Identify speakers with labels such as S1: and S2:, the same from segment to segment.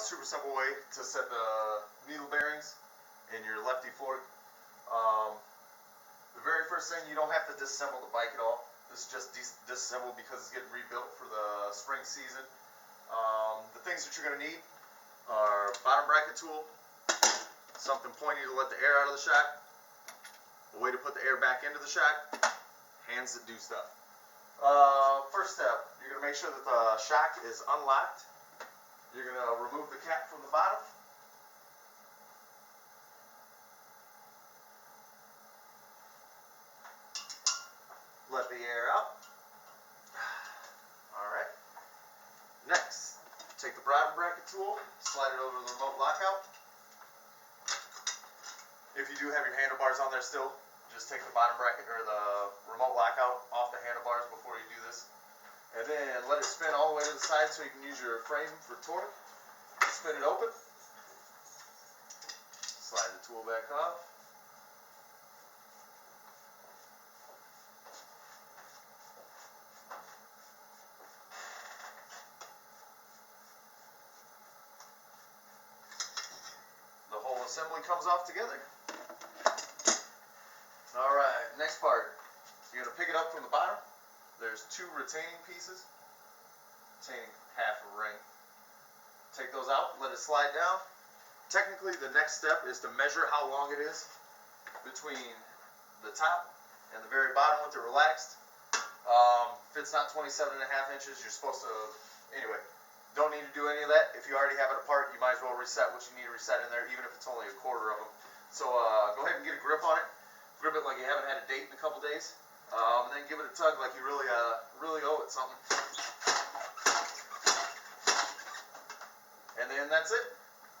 S1: Super simple way to set the needle bearings in your lefty fork. The very first thing, you don't have to disassemble the bike at all. This is just disassembled because it's getting rebuilt for the spring season. The things that you're going to need are bottom bracket tool, something pointy to let the air out of the shock, a way to put the air back into the shock, hands that do stuff. First step, you're going to make sure that the shock is unlocked. You're going to remove the cap from the bottom. Let the air out. Alright. Next, take the bottom bracket tool, slide it over the remote lockout. If you do have your handlebars on there still, just take the bottom bracket or the remote lockout off the handlebars before you do this. And then let it spin all the way to the side so you can use your frame for torque. Spin it open. Slide the tool back off. The whole assembly comes off together. Alright, next part. You're going to pick it up from the bottom. There's two retaining pieces, retaining half a ring. Take those out, let it slide down. Technically, the next step is to measure how long it is between the top and the very bottom with it relaxed. If it's not 27.5 inches, you're supposed to, anyway, don't need to do any of that. If you already have it apart, you might as well reset what you need to reset in there, even if it's only a quarter of them. So go ahead and get a grip on it. Grip it like you haven't had a date in a couple days. And then give it a tug like you really owe it something. And then that's it.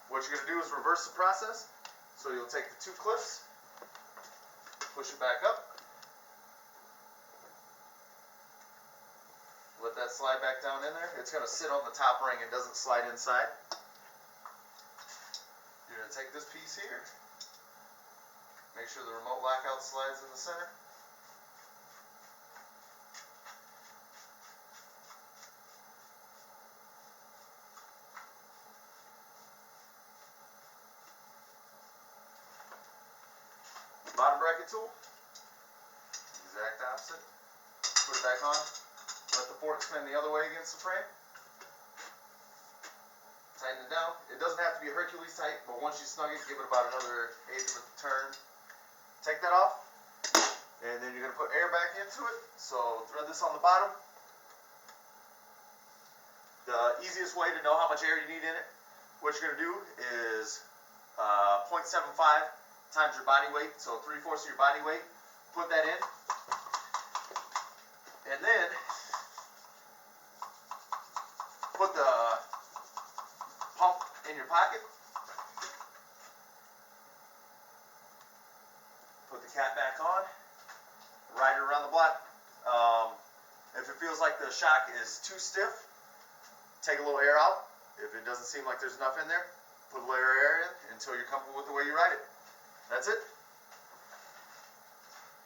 S1: What you're going to do is reverse the process. So you'll take the two clips, push it back up, let that slide back down in there. It's going to sit on the top ring and doesn't slide inside. You're going to take this piece here, make sure the remote lockout slides in the center. Bottom bracket tool, exact opposite. Put it back on. Let the fork spin the other way against the frame. Tighten it down. It doesn't have to be a Hercules tight, but once you snug it, give it about another eighth of a turn. Take that off, and then you're going to put air back into it. So thread this on the bottom. The easiest way to know how much air you need in it, what you're going to do is 0.75 times your body weight, so 3/4 of your body weight. Put that in, and then put the pump in your pocket. Put the cap back on. Ride it around the block. If it feels like the shock is too stiff, take a little air out. If it doesn't seem like there's enough in there, put a layer of air in until you're comfortable with the way you ride it. That's it.